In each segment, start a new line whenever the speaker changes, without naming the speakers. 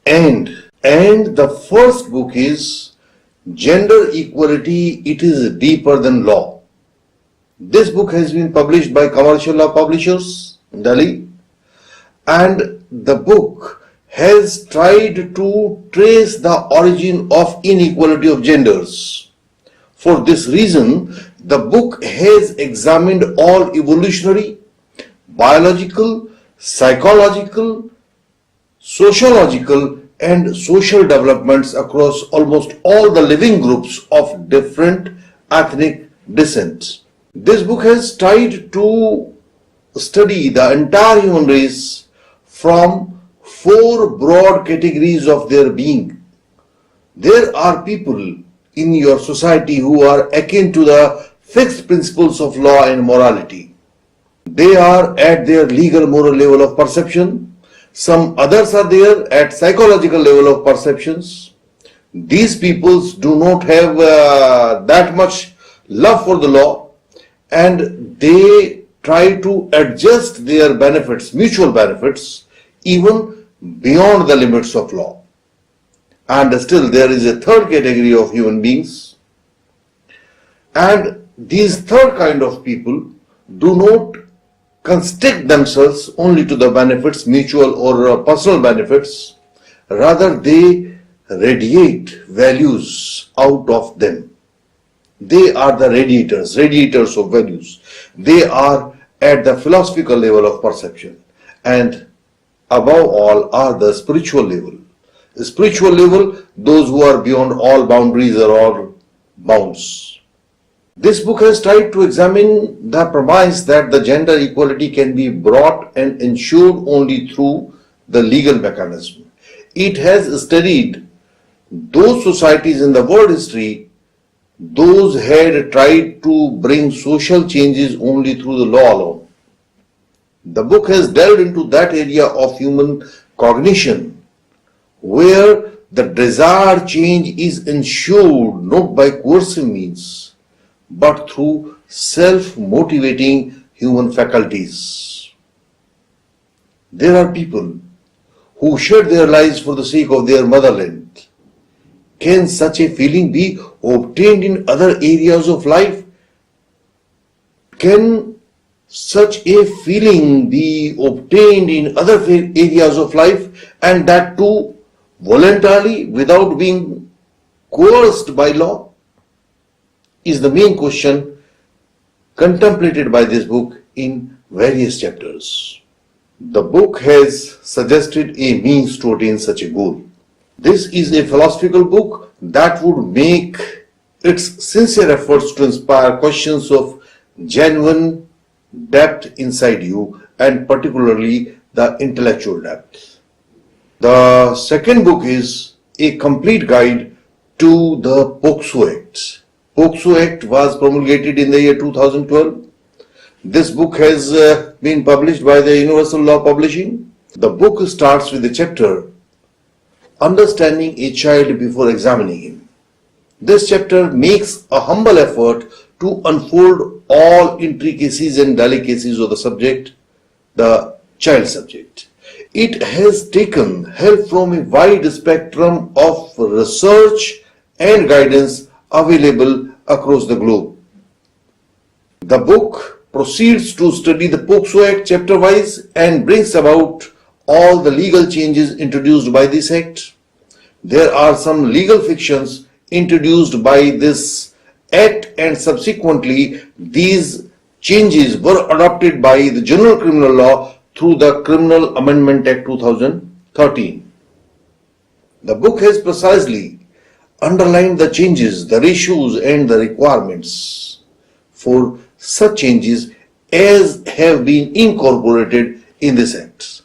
And the first book is Gender Equality, It is Deeper Than Law. This book has been published by Commercial Law Publishers, Delhi, and the book has tried to trace the origin of inequality of genders. For this reason, the book has examined all evolutionary, biological, psychological, sociological, and social developments across almost all the living groups of different ethnic descent. This book has tried to study the entire human race from four broad categories of their being. There are people in your society who are akin to the fixed principles of law and morality. They are at their legal moral level of perception. Some others are there at psychological level of perceptions. These peoples do not have that much love for the law, and they try to adjust their benefits, mutual benefits, even beyond the limits of law. And still there is a third category of human beings, and these third kind of people do not constrict themselves only to the benefits, mutual or personal benefits. Rather, they radiate values out of them. They are the radiators of values. They are at the philosophical level of perception, and above all are the spiritual level. The spiritual level, those who are beyond all boundaries or all bounds. This book has tried to examine the premise that the gender equality can be brought and ensured only through the legal mechanism. It has studied those societies in the world history, those had tried to bring social changes only through the law alone. The book has delved into that area of human cognition where the desired change is ensured not by coercive means, but through self-motivating human faculties. There are people who shed their lives for the sake of their motherland. Can such a feeling be obtained in other areas of life? Can such a feeling be obtained in other areas of life, and that too voluntarily, without being coerced by law? Is the main question contemplated by this book in various chapters. The book has suggested a means to attain such a goal. This is a philosophical book that would make its sincere efforts to inspire questions of genuine depth inside you, and particularly the intellectual depth. The second book is a complete guide to the POCSO Act. POCSO Act was promulgated in the year 2012. This book has been published by the Universal Law Publishing. The book starts with the chapter Understanding a Child Before Examining Him. This chapter makes a humble effort to unfold all intricacies and delicacies of the subject, the child subject. It has taken help from a wide spectrum of research and guidance available across the globe. The book proceeds to study the POCSO Act chapter-wise and brings about all the legal changes introduced by this act. There are some legal fictions introduced by this act, and subsequently these changes were adopted by the General Criminal Law through the Criminal Amendment Act 2013. The book has precisely underlined the changes, the ratios and the requirements for such changes as have been incorporated in this act.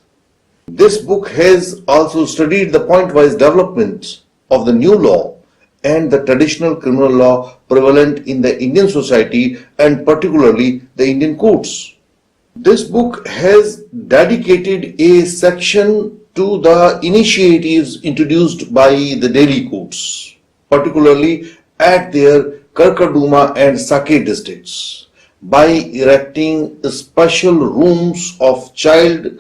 This book has also studied the point-wise development of the new law and the traditional criminal law prevalent in the Indian society, and particularly the Indian courts. This book has dedicated a section to the initiatives introduced by the Delhi courts, particularly at their Karkaduma and Saket districts, by erecting special rooms of child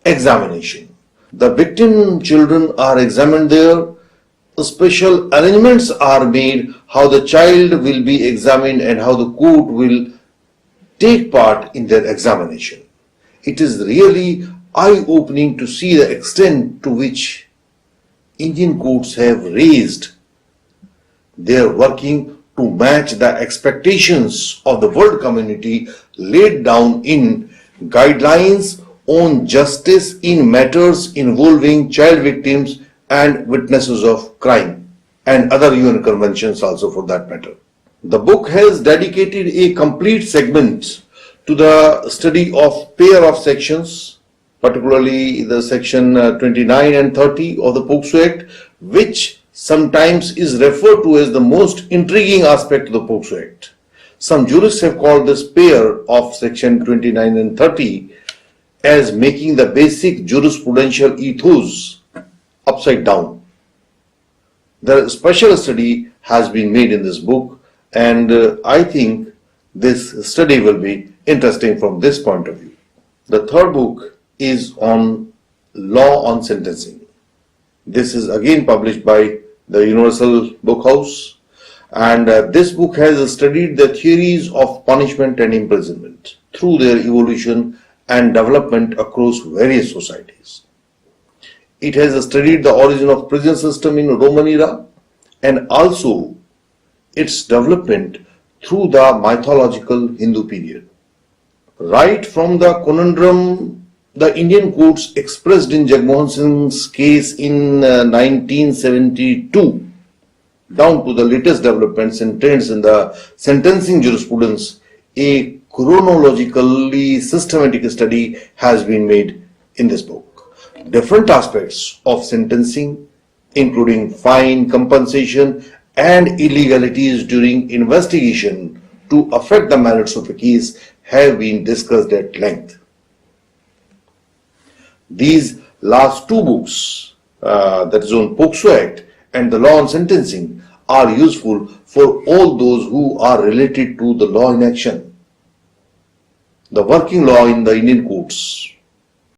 examination. The victim children are examined there. Special arrangements are made how the child will be examined and how the court will take part in their examination. It is really eye-opening to see the extent to which Indian courts have raised their working to match the expectations of the world community laid down in guidelines on justice in matters involving child victims and witnesses of crime, and other UN conventions also for that matter. The book has dedicated a complete segment to the study of pair of sections, particularly the section 29 and 30 of the POCSO Act, which sometimes is referred to as the most intriguing aspect of the POCSO Act. Some jurists have called this pair of section 29 and 30 as making the basic jurisprudential ethos upside down. The special study has been made in this book, and I think this study will be interesting from this point of view. The third book is on law on sentencing. This is again published by the Universal Book House, and this book has studied the theories of punishment and imprisonment through their evolution and development across various societies. It has studied the origin of prison system in Roman era and also its development through the mythological Hindu period. Right from the conundrum the Indian courts expressed in Jagmohan Singh's case in 1972 down to the latest developments and trends in the sentencing jurisprudence, a chronologically systematic study has been made in this book. Different aspects of sentencing, including fine, compensation, and illegalities during investigation to affect the merits of a case, have been discussed at length. These last two books, that is on POCSO Act and the law on sentencing, are useful for all those who are related to the law in action, the working law in the Indian courts.